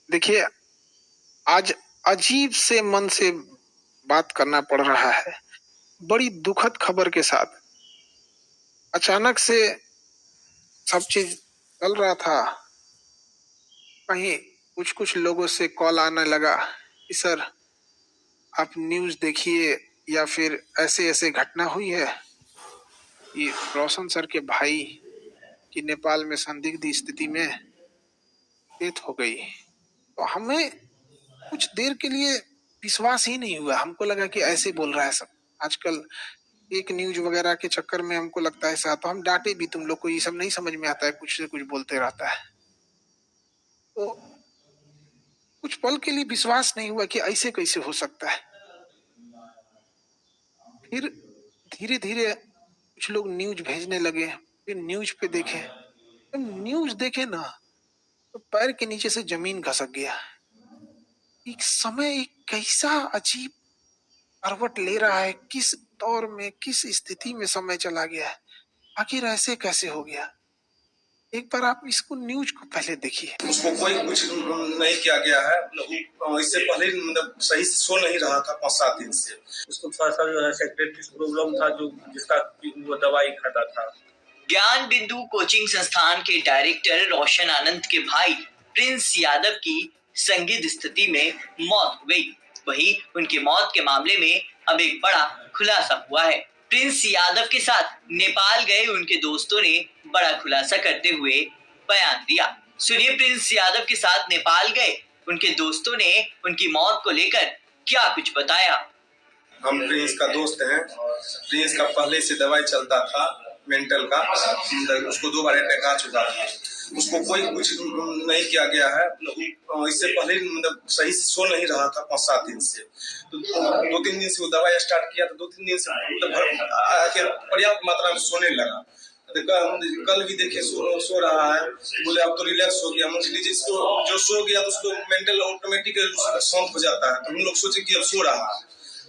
देखिए, आज अजीब से मन से बात करना पड़ रहा है। बड़ी दुखद खबर के साथ अचानक से सब चीज चल रहा था। कहीं कुछ कुछ लोगों से कॉल आने लगा कि सर आप न्यूज देखिए, या फिर ऐसे ऐसे घटना हुई है कि रोशन सर के भाई की नेपाल में संदिग्ध स्थिति में डेथ हो गई। तो हमें कुछ देर के लिए विश्वास ही नहीं हुआ। हमको लगा कि ऐसे बोल रहा है सब। आजकल एक न्यूज वगैरह के चक्कर में हमको लगता है ऐसा, तो हम डांटे भी, तुम लोग को ये सब नहीं समझ में आता है, कुछ से कुछ बोलते रहता है। तो कुछ पल के लिए विश्वास नहीं हुआ कि ऐसे कैसे हो सकता है। फिर धीरे धीरे कुछ लोग न्यूज भेजने लगे, फिर न्यूज पे देखे। तो न्यूज देखे ना, तो पैर के नीचे से जमीन खसक गया। एक समय एक कैसा अजीब करवट ले रहा है, किस दौर में, किस स्थिति में समय चला गया है। आखिर ऐसे कैसे हो गया। एक बार आप इसको न्यूज को पहले देखिए। उसको कोई कुछ नहीं किया गया है। इससे पहले मतलब सही से सो नहीं रहा था 5-7 दिन से। उसको थोड़ा सा जो है सेक्रेटरी प्रॉब्लम था, जो जिसका वो दवाई खाता था। ज्ञान बिंदु कोचिंग संस्थान के डायरेक्टर रोशन आनंद के भाई प्रिंस यादव की संदिग्ध स्थिति में मौत हो गई। वहीं उनकी मौत के मामले में अब एक बड़ा खुलासा हुआ है। प्रिंस यादव के साथ नेपाल गए उनके दोस्तों ने बड़ा खुलासा करते हुए बयान दिया। सुनिए, प्रिंस यादव के साथ नेपाल गए उनके दोस्तों ने उनकी मौत को लेकर क्या कुछ बताया। हम प्रिंस का दोस्त हैं। प्रिंस का पहले से दवाई चलता था मेंटल का, उसको 2 बार अटैक आ चुका था। उसको कोई कुछ नहीं किया गया है। इससे पहले मतलब सही से सो नहीं रहा था 5-7 दिन से। तो 2-3 दिन से वो दवाई स्टार्ट किया, तो 2-3 दिन से मतलब पर्याप्त मात्रा में सोने लगा। कल भी देखे सो रहा है। बोले अब तो रिलैक्स हो गया। मुझे जिसको जो सो गया तो उसको मेंटल ऑटोमेटिक शांत हो जाता है। तो हम लोग सोचे कि अब सो रहा है।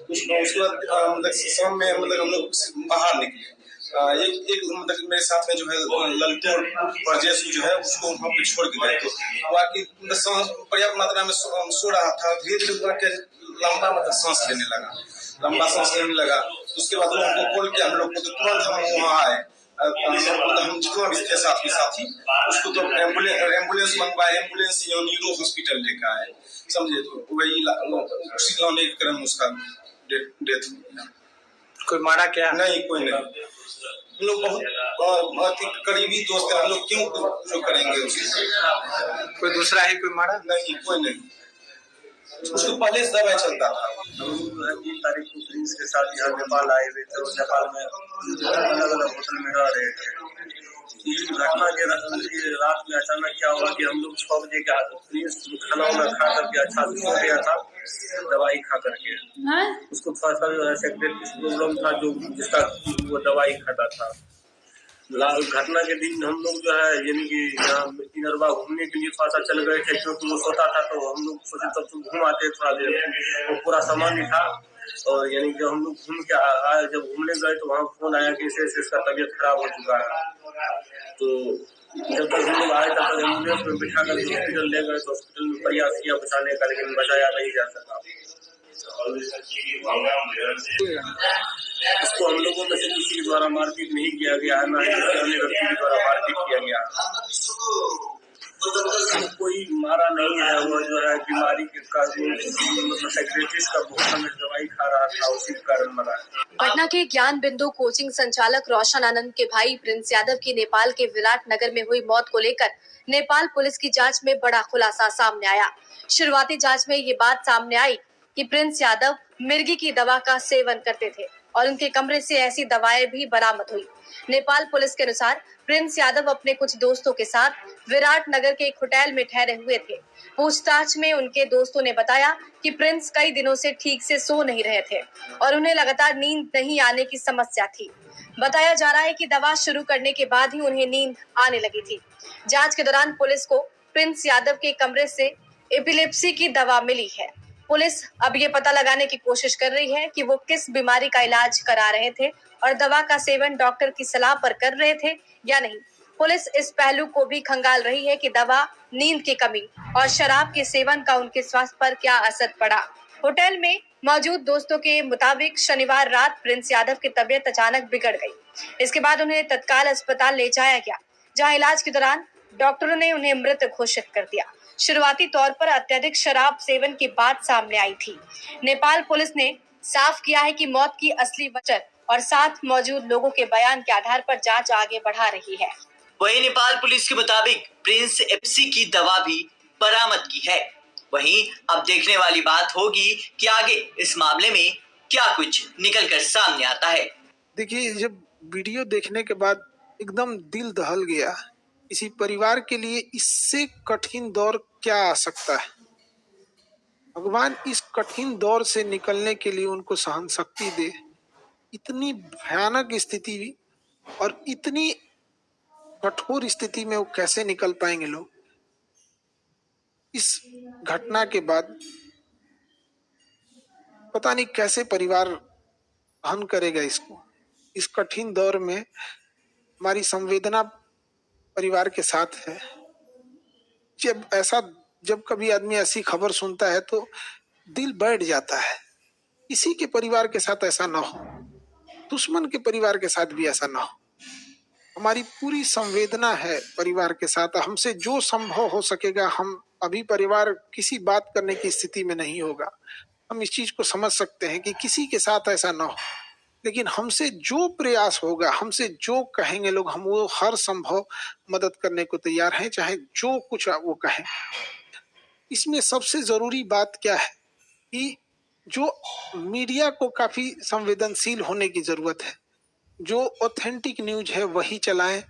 उसके बाद मतलब शाम में मतलब हम लोग बाहर निकले। एक मतलब मेरे साथ में जो है ललित और ब्रजेश जो है उसको वहाँ पे छोड़ के गए। तो बाकी पर्याप्त मात्रा में सो रहा था। धीरे धीरे लंबा मतलब सांस लेने लगा, लंबा सांस लेने लगा। उसके बाद उनको कॉल किया हम लोग को, तो तुरंत हम वहाँ आए। हम जितना भी थे साथी उसको तो एम्बुलेंस मंगवाए। एम्बुलेंस न्यूरो हॉस्पिटल लेकर आए, समझे। तो वही उसी लाने के क्रम उसका डेथ हो गया। कोई मारा क्या? नहीं, कोई नहीं। हम लोग बहुत करीबी दोस्त हैं। हम लोग क्यों जो करेंगे उसके। कोई दूसरा है कोई मारा? नहीं, कोई नहीं। उसको पहले से दवाई चलता था। हम 3 तारीख को प्रिंस के साथ यहाँ नेपाल आए हुए थे और नेपाल में अलग अलग होटल में रह रहे थे। इस घटना के रात में अचानक क्या हुआ कि हम लोग 6 बजे के प्रिंस खाना वाना खा करके अच्छा से सो गया था दवाई खा करके। उसको थोड़ा सा जो है सेक्रेटरी प्रॉब्लम था, जो जिसका वो दवाई खाता था। घटना के दिन हम लोग जो है यानी कि यहाँ इनरवा घूमने के लिए थोड़ा सा चल गए थे, क्योंकि वो सोता था। तो हम लोग सोचे तब तो घूम आते थोड़ा देर। वो पूरा सामान ही था। और यानी जब हम लोग घूम के आए, जब घूमने गए तो वहाँ फोन आया कि इसे इसका तबीयत खराब हो चुका है। तो जब तक हम लोग आए तब तक एम्बुलेंस में बिठा कर हॉस्पिटल ले गए। तो हॉस्पिटल में प्रयास किया बचाने का, लेकिन बचाया नहीं जा सका। इसको हम लोगों में से किसी के द्वारा मारपीट नहीं किया गया है, ना ही अन्य व्यक्ति के द्वारा मारपीट किया गया है। कोई मारा नहीं है। वो जो है बीमारी के मतलब सेक्रेटरीज का बहुत समय दवाई खा रहा था, उसी के कारण मरा है। पटना के ज्ञान बिंदु कोचिंग संचालक रोशन आनंद के भाई प्रिंस यादव की नेपाल के विराट नगर में हुई मौत को लेकर नेपाल पुलिस की जांच में बड़ा खुलासा सामने आया। शुरुआती जांच में ये बात सामने आई कि प्रिंस यादव मिर्गी की दवा का सेवन करते थे और उनके कमरे से ऐसी दवाएं भी बरामद हुई। नेपाल पुलिस के अनुसार प्रिंस यादव अपने कुछ दोस्तों के साथ विराट नगर के एक होटल में ठहरे हुए थे। पूछताछ में उनके दोस्तों ने बताया कि प्रिंस कई दिनों से ठीक से सो नहीं रहे थे और उन्हें लगातार नींद नहीं आने की समस्या थी। बताया जा रहा है कि दवा शुरू करने के बाद ही उन्हें नींद आने लगी थी। जांच के दौरान पुलिस को प्रिंस यादव के कमरे से एपिलेप्सी की दवा मिली है। पुलिस अब ये पता लगाने की कोशिश कर रही है कि वो किस बीमारी का इलाज करा रहे थे और दवा का सेवन डॉक्टर की सलाह पर कर रहे थे या नहीं। पुलिस इस पहलू को भी खंगाल रही है कि दवा, नींद की कमी और शराब के सेवन का उनके स्वास्थ्य पर क्या असर पड़ा। होटल में मौजूद दोस्तों के मुताबिक शनिवार रात प्रिंस यादव की तबीयत अचानक बिगड़ गई। इसके बाद उन्हें तत्काल अस्पताल ले जाया गया, जहां इलाज के दौरान डॉक्टरों ने उन्हें मृत घोषित कर दिया। शुरुआती तौर पर अत्यधिक शराब सेवन की बात सामने आई थी। नेपाल पुलिस ने साफ किया है कि मौत की असली वजह और साथ मौजूद लोगों के बयान के आधार पर जांच आगे बढ़ा रही है। वहीं नेपाल पुलिस के मुताबिक प्रिंस एफसी की दवा भी बरामद की है। वहीं अब देखने वाली बात होगी कि आगे इस मामले में क्या कुछ निकल कर सामने आता है। देखिए, जब वीडियो देखने के बाद एकदम दिल दहल गया। किसी परिवार के लिए इससे कठिन दौर क्या आ सकता है। भगवान इस कठिन दौर से निकलने के लिए उनको सहन शक्ति दे। इतनी भयानक स्थिति और इतनी कठोर स्थिति में वो कैसे निकल पाएंगे लोग। इस घटना के बाद पता नहीं कैसे परिवार सहन करेगा इसको। इस कठिन दौर में हमारी संवेदना परिवार के साथ है। जब कभी आदमी ऐसी खबर सुनता है तो दिल बैठ जाता है। किसी के परिवार के साथ ऐसा ना हो, दुश्मन के परिवार के साथ भी ऐसा ना हो। हमारी पूरी संवेदना है परिवार के साथ। हमसे जो संभव हो सकेगा, हम अभी परिवार किसी बात करने की स्थिति में नहीं होगा। हम इस चीज को समझ सकते हैं कि किसी के साथ ऐसा ना हो, लेकिन हमसे जो प्रयास होगा, हमसे जो कहेंगे लोग, हम वो हर संभव मदद करने को तैयार हैं, चाहे जो कुछ वो कहें। इसमें सबसे जरूरी बात क्या है कि जो मीडिया को काफी संवेदनशील होने की जरूरत है। जो ऑथेंटिक न्यूज है वही चलाएं।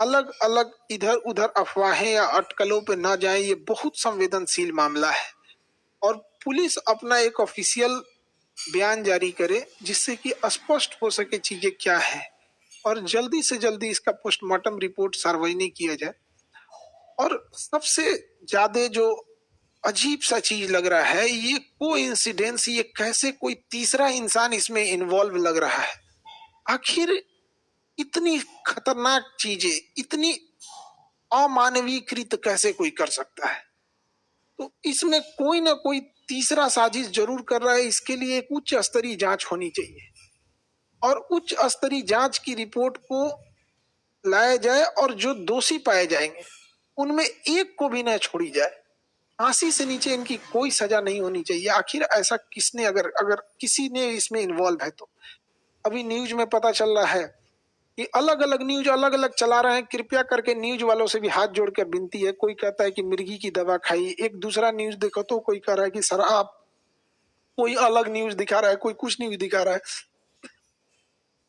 अलग अलग इधर उधर अफवाहें या अटकलों पे ना जाएं। ये बहुत संवेदनशील मामला है और पुलिस अपना एक ऑफिशियल बयान जारी करे जिससे कि स्पष्ट हो सके चीजें क्या है और जल्दी से जल्दी इसका पोस्टमार्टम रिपोर्ट सार्वजनिक किया जाए। और सबसे ज्यादा जो अजीब सा चीज लग रहा है, ये कोइंसिडेंस, ये कैसे कोई तीसरा इंसान इसमें इन्वॉल्व लग रहा है। आखिर इतनी खतरनाक चीजें, इतनी अमानवीकृत कैसे कोई कर सकता है। तो इसमें कोई ना कोई तीसरा साजिश जरूर कर रहा है। इसके लिए एक उच्च स्तरीय जांच होनी चाहिए और उच्च स्तरीय जांच की रिपोर्ट को लाया जाए और जो दोषी पाए जाएंगे उनमें एक को भी न छोड़ी जाए। फांसी से नीचे इनकी कोई सजा नहीं होनी चाहिए। आखिर ऐसा किसने, अगर किसी ने इसमें इन्वॉल्व है तो। अभी न्यूज में पता चल रहा है कि अलग अलग न्यूज अलग अलग चला रहे हैं। कृपया करके न्यूज वालों से भी हाथ जोड़कर विनती है। कोई कहता है कि मिर्गी की दवा खाई, एक दूसरा न्यूज देखो तो कोई कह रहा है कि शराब, कोई अलग न्यूज दिखा रहा है, कोई कुछ न्यूज दिखा रहा है।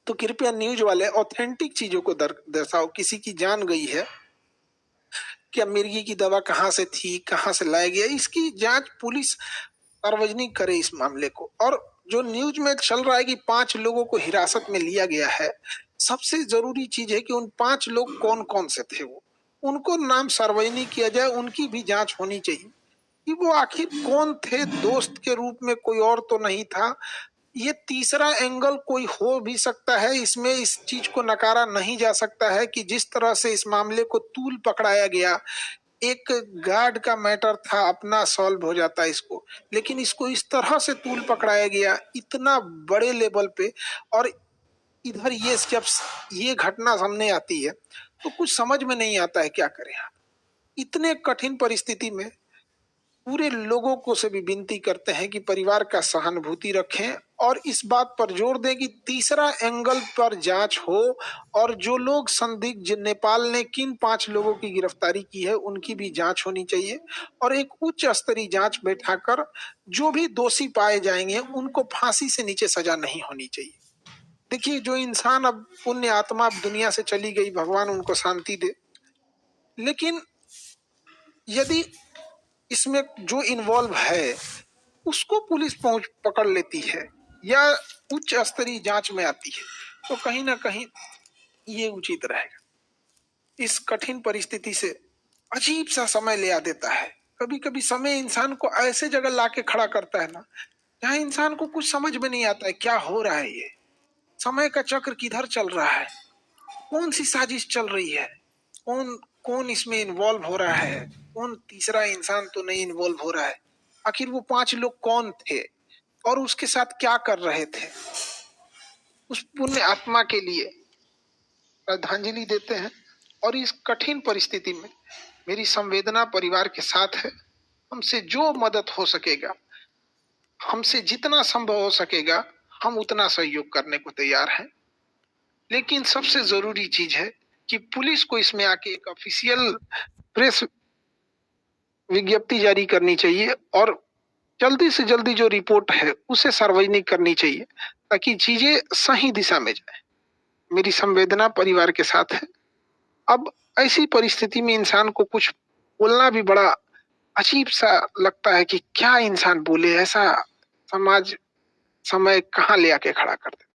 तो कृपया न्यूज वाले ऑथेंटिक चीजों को दर्शाओ। किसी की जान गई है, क्या मिर्गी की दवा कहाँ से थी, कहाँ से लाया गया, इसकी जांच पुलिस सार्वजनिक करे इस मामले को। और जो न्यूज में चल रहा है कि 5 लोगों को हिरासत में लिया गया है, सबसे जरूरी चीज है कि उन 5 लोग कौन कौन से थे, उनको नाम सार्वजनिक किया जाए। उनकी भी जांच होनी चाहिए कि वो आखिर कौन थे। दोस्त के रूप में कोई और तो नहीं था। ये तीसरा एंगल कोई हो भी सकता है इसमें। इस चीज को नकारा नहीं जा सकता है कि जिस तरह से इस मामले को तूल पकड़ाया गया, एक गार्ड का मैटर था, अपना सॉल्व हो जाता है इसको, लेकिन इसको इस तरह से तूल पकड़ाया गया इतना बड़े लेवल पे। और इधर ये जब ये घटना सामने आती है तो कुछ समझ में नहीं आता है क्या करें। आप इतने कठिन परिस्थिति में पूरे लोगों को से भी विनती करते हैं कि परिवार का सहानुभूति रखें और इस बात पर जोर दें कि तीसरा एंगल पर जांच हो और जो लोग संदिग्ध, नेपाल ने किन 5 लोगों की गिरफ्तारी की है उनकी भी जांच होनी चाहिए और एक उच्च स्तरीय जांच बैठाकर जो भी दोषी पाए जाएंगे उनको फांसी से नीचे सजा नहीं होनी चाहिए। देखिए, जो इंसान अब पुण्य आत्मा अब दुनिया से चली गई, भगवान उनको शांति दे, लेकिन यदि इसमें जो इन्वॉल्व है उसको पुलिस पकड़ लेती है या उच्च स्तरीय जांच में आती है तो कहीं ना कहीं ये उचित रहेगा। इस कठिन परिस्थिति से अजीब सा समय ले आ देता है। कभी कभी समय इंसान को ऐसे जगह लाके खड़ा करता है ना, जहाँ इंसान को कुछ समझ में नहीं आता है क्या हो रहा है। ये समय का चक्र किधर चल रहा है, कौन सी साजिश चल रही है, कौन कौन इसमें इन्वॉल्व हो रहा है, कौन तीसरा इंसान तो नहीं इन्वॉल्व हो रहा है, आखिर वो 5 लोग कौन थे और उसके साथ क्या कर रहे थे। उस पुण्य आत्मा के लिए श्रद्धांजलि देते हैं और इस कठिन परिस्थिति में मेरी संवेदना परिवार के साथ है। हमसे जो मदद हो सकेगा, हमसे जितना संभव हो सकेगा, हम उतना सहयोग करने को तैयार हैं। लेकिन सबसे जरूरी चीज है कि पुलिस को इसमें आके एक ऑफिशियल प्रेस विज्ञप्ति जारी करनी चाहिए और जल्दी से जल्दी जो रिपोर्ट है उसे सार्वजनिक करनी चाहिए ताकि चीजें सही दिशा में जाए। मेरी संवेदना परिवार के साथ है। अब ऐसी परिस्थिति में इंसान को कुछ बोलना भी बड़ा अजीब सा लगता है कि क्या इंसान बोले, ऐसा समाज समय कहाँ ले आके खड़ा कर दे।